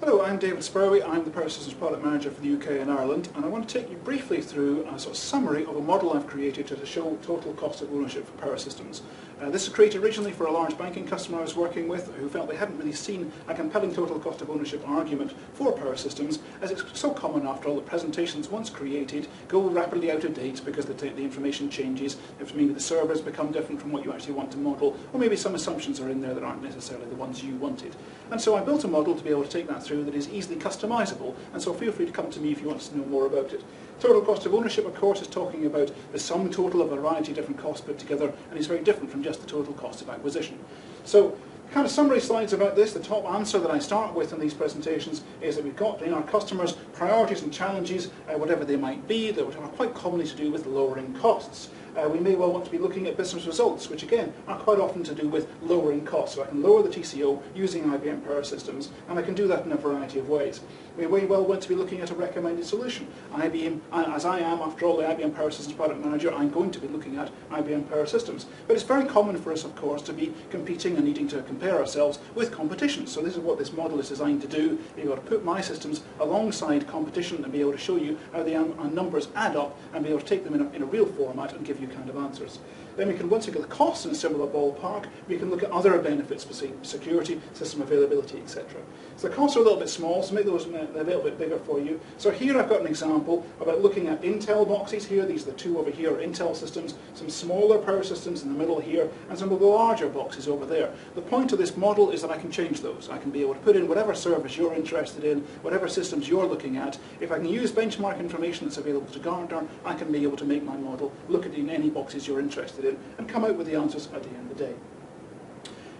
Hello, I'm David Spurway. I'm the Power Systems Product Manager for the UK and Ireland, and I want to take you briefly through a sort of summary of a model I've created to show total cost of ownership for power systems. This was created originally for a large banking customer I was working with who felt they hadn't really seen a compelling total cost of ownership argument for power systems, as it's so common after all that presentations once created go rapidly out of date because the information changes, if maybe the servers become different from what you actually want to model, or maybe some assumptions are in there that aren't necessarily the ones you wanted. And so I built a model to be able to take that through that is easily customizable, and so feel free to come to me if you want to know more about it. Total cost of ownership, of course, is talking about the sum total of a variety of different costs put together, and is very different from just the total cost of acquisition. So, kind of summary slides about this. The top answer that I start with in these presentations is that we've got in our customers' priorities and challenges, whatever they might be, that are quite commonly to do with lowering costs. We may well want to be looking at business results, which again are quite often to do with lowering costs. So I can lower the TCO using IBM Power Systems, and I can do that in a variety of ways. We may well want to be looking at a recommended solution. IBM, as I am, after all, the IBM Power Systems Product Manager, I'm going to be looking at IBM Power Systems. But it's very common for us, of course, to be competing and needing to compare ourselves with competition. So this is what this model is designed to do. You've got to put my systems alongside competition and be able to show you how the numbers add up and be able to take them in a real format and give you kind of answers. Then we can, once we get the costs in a similar ballpark, we can look at other benefits for security, system availability, etc. So the costs are a little bit small, so make those a little bit bigger for you. So here I've got an example about looking at Intel boxes here. These are the two over here, Intel systems, some smaller power systems in the middle here, and some of the larger boxes over there. The point of this model is that I can change those. I can be able to put in whatever service you're interested in, whatever systems you're looking at. If I can use benchmark information that's available to Gartner, I can be able to make my model look at in any boxes you're interested in and come out with the answers at the end of the day.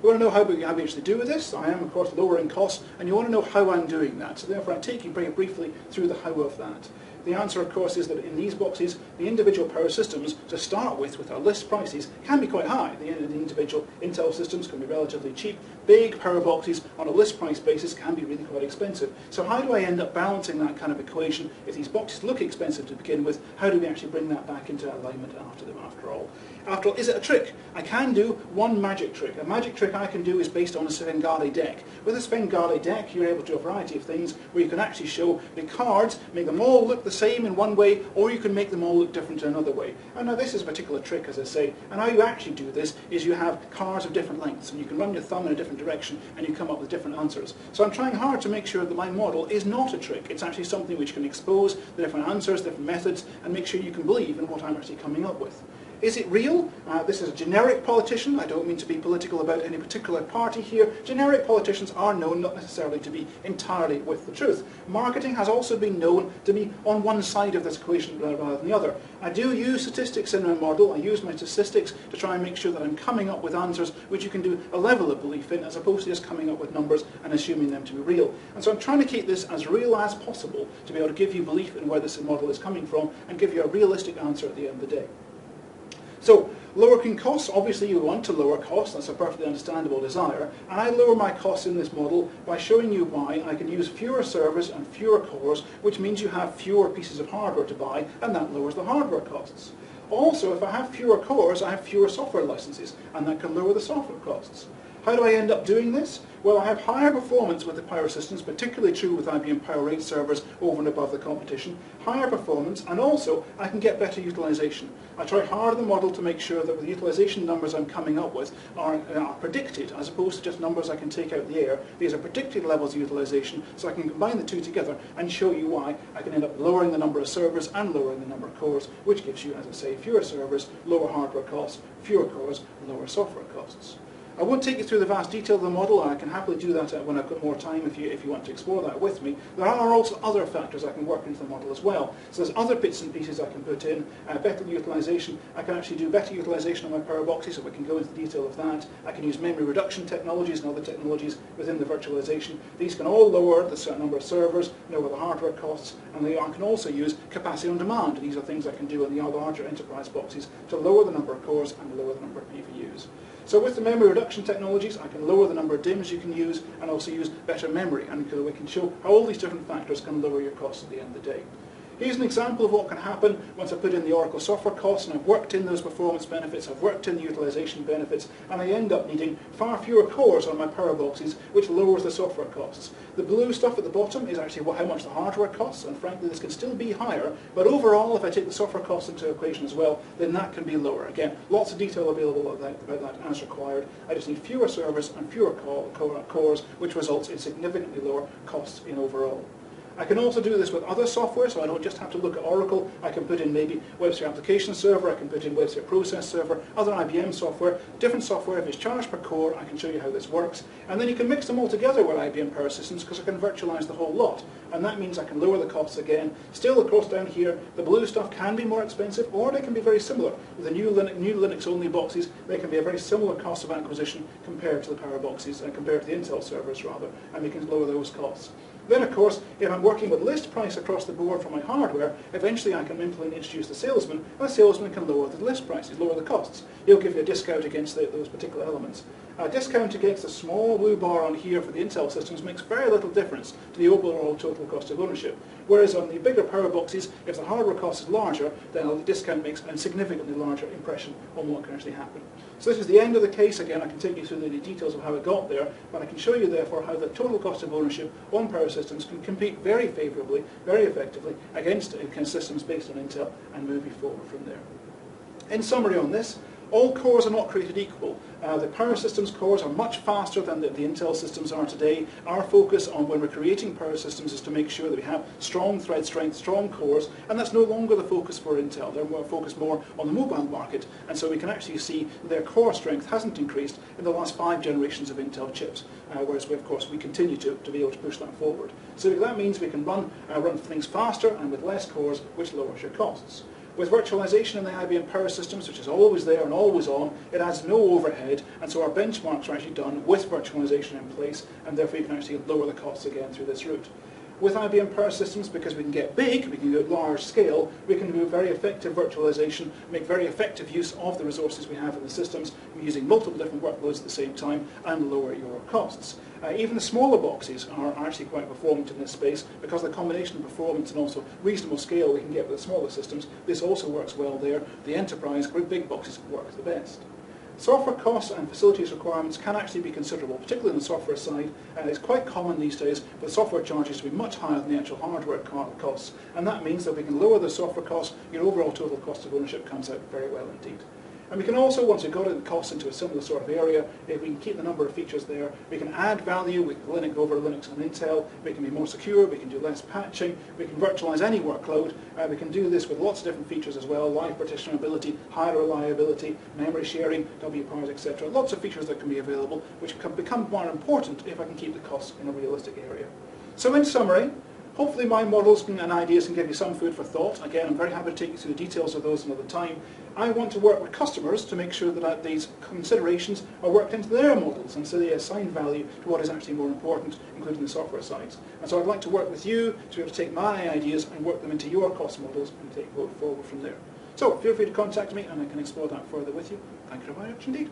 You want to know how we actually do with this. I am, of course, lowering costs, and you want to know how I'm doing that. So therefore, I take you very briefly through the how of that. The answer, of course, is that in these boxes, the individual power systems, to start with our list prices, can be quite high. The individual Intel systems can be relatively cheap. Big power boxes on a list price basis can be really quite expensive. So how do I end up balancing that kind of equation? If these boxes look expensive to begin with, how do we actually bring that back into alignment after all? After all, is it a trick? I can do one magic trick. A magic trick I can do is based on a Svengali deck. With a Svengali deck, you're able to do a variety of things where you can actually show the cards, make them all look the same in one way, or you can make them all look different in another way. And now this is a particular trick, as I say, and how you actually do this is you have cards of different lengths, and you can run your thumb in a different direction, and you come up with different answers. So I'm trying hard to make sure that my model is not a trick. It's actually something which can expose the different answers, different methods, and make sure you can believe in what I'm actually coming up with. Is it real? This is a generic politician. I don't mean to be political about any particular party here. Generic politicians are known not necessarily to be entirely with the truth. Marketing has also been known to be on one side of this equation rather than the other. I do use statistics in my model. I use my statistics to try and make sure that I'm coming up with answers which you can do a level of belief in, as opposed to just coming up with numbers and assuming them to be real. And so I'm trying to keep this as real as possible to be able to give you belief in where this model is coming from and give you a realistic answer at the end of the day. So, lowering costs, obviously you want to lower costs, that's a perfectly understandable desire, and I lower my costs in this model by showing you why I can use fewer servers and fewer cores, which means you have fewer pieces of hardware to buy, and that lowers the hardware costs. Also, if I have fewer cores, I have fewer software licenses, and that can lower the software costs. How do I end up doing this? Well, I have higher performance with the power systems, particularly true with IBM Power 8 servers over and above the competition, higher performance, and also I can get better utilization. I try hard in the model to make sure that the utilization numbers I'm coming up with are predicted, as opposed to just numbers I can take out of the air. These are predicted levels of utilization, so I can combine the two together and show you why I can end up lowering the number of servers and lowering the number of cores, which gives you, as I say, fewer servers, lower hardware costs, fewer cores, lower software costs. I won't take you through the vast detail of the model. I can happily do that when I've got more time if you want to explore that with me. There are also other factors I can work into the model as well. So there's other bits and pieces I can put in. Better utilization. I can actually do better utilization of my power boxes, so we can go into the detail of that. I can use memory reduction technologies and other technologies within the virtualization. These can all lower the certain number of servers, lower the hardware costs, and I can also use capacity on demand. These are things I can do in the larger enterprise boxes to lower the number of cores and lower the number of PVUs. So with the memory reduction technologies, I can lower the number of DIMMs you can use and also use better memory, and we can show how all these different factors can lower your costs at the end of the day. Here's an example of what can happen once I put in the Oracle software costs and I've worked in those performance benefits, I've worked in the utilization benefits, and I end up needing far fewer cores on my power boxes, which lowers the software costs. The blue stuff at the bottom is actually how much the hardware costs, and frankly this can still be higher, but overall if I take the software costs into equation as well, then that can be lower. Again, lots of detail available about that as required. I just need fewer servers and fewer cores, which results in significantly lower costs in overall. I can also do this with other software, so I don't just have to look at Oracle. I can put in maybe WebSphere Application Server, I can put in WebSphere Process Server, other IBM software, different software. If it's charged per core, I can show you how this works. And then you can mix them all together with IBM Power Systems because I can virtualize the whole lot. And that means I can lower the costs again. Still, of course, down here, the blue stuff can be more expensive, or they can be very similar. With the new Linux-only boxes, they can be a very similar cost of acquisition compared to the Power boxes, compared to the Intel servers, rather, and we can lower those costs. Then, of course, if I'm working with list price across the board for my hardware, eventually I can introduce the salesman, and the salesman can lower the list prices, lower the costs. He'll give you a discount against those particular elements. A discount against the small blue bar on here for the Intel systems makes very little difference to the overall total cost of ownership. Whereas on the bigger power boxes, if the hardware cost is larger, then the discount makes a significantly larger impression on what can actually happen. So this is the end of the case. Again, I can take you through the details of how it got there, but I can show you therefore how the total cost of ownership on power systems can compete very favourably, very effectively against systems based on Intel and move you forward from there. In summary on this, all cores are not created equal. The Power Systems cores are much faster than the Intel systems are today. Our focus on when we're creating Power Systems is to make sure that we have strong thread strength, strong cores, and that's no longer the focus for Intel. They're focused more on the mobile market, and so we can actually see their core strength hasn't increased in the last 5 generations of Intel chips, whereas of course we continue to be able to push that forward. So that means we can run things faster and with less cores, which lowers your costs. With virtualization in the IBM Power Systems, which is always there and always on, it adds no overhead, and so our benchmarks are actually done with virtualization in place, and therefore you can actually lower the costs again through this route. With IBM Power Systems, because we can get big, we can do it large scale, we can do very effective virtualization, make very effective use of the resources we have in the systems, using multiple different workloads at the same time, and lower your costs. Even the smaller boxes are actually quite performant in this space, because the combination of performance and also reasonable scale we can get with the smaller systems, this also works well there. The enterprise, big boxes work the best. Software costs and facilities requirements can actually be considerable, particularly on the software side. It's quite common these days for the software charges to be much higher than the actual hardware costs, and that means that we can lower the software costs, your overall total cost of ownership comes out very well indeed. And we can also, once we've got the costs into a similar sort of area, if we can keep the number of features there, we can add value with Linux over Linux and Intel, we can be more secure, we can do less patching, we can virtualize any workload, we can do this with lots of different features as well, live partitionability, high reliability, memory sharing, WPARs, etc. Lots of features that can be available, which can become more important if I can keep the costs in a realistic area. So in summary, hopefully my models and ideas can give you some food for thought. Again, I'm very happy to take you through the details of those another time. I want to work with customers to make sure that these considerations are worked into their models, and so they assign value to what is actually more important, including the software sides. And so I'd like to work with you to be able to take my ideas and work them into your cost models and take it forward from there. So feel free to contact me and I can explore that further with you. Thank you very much indeed.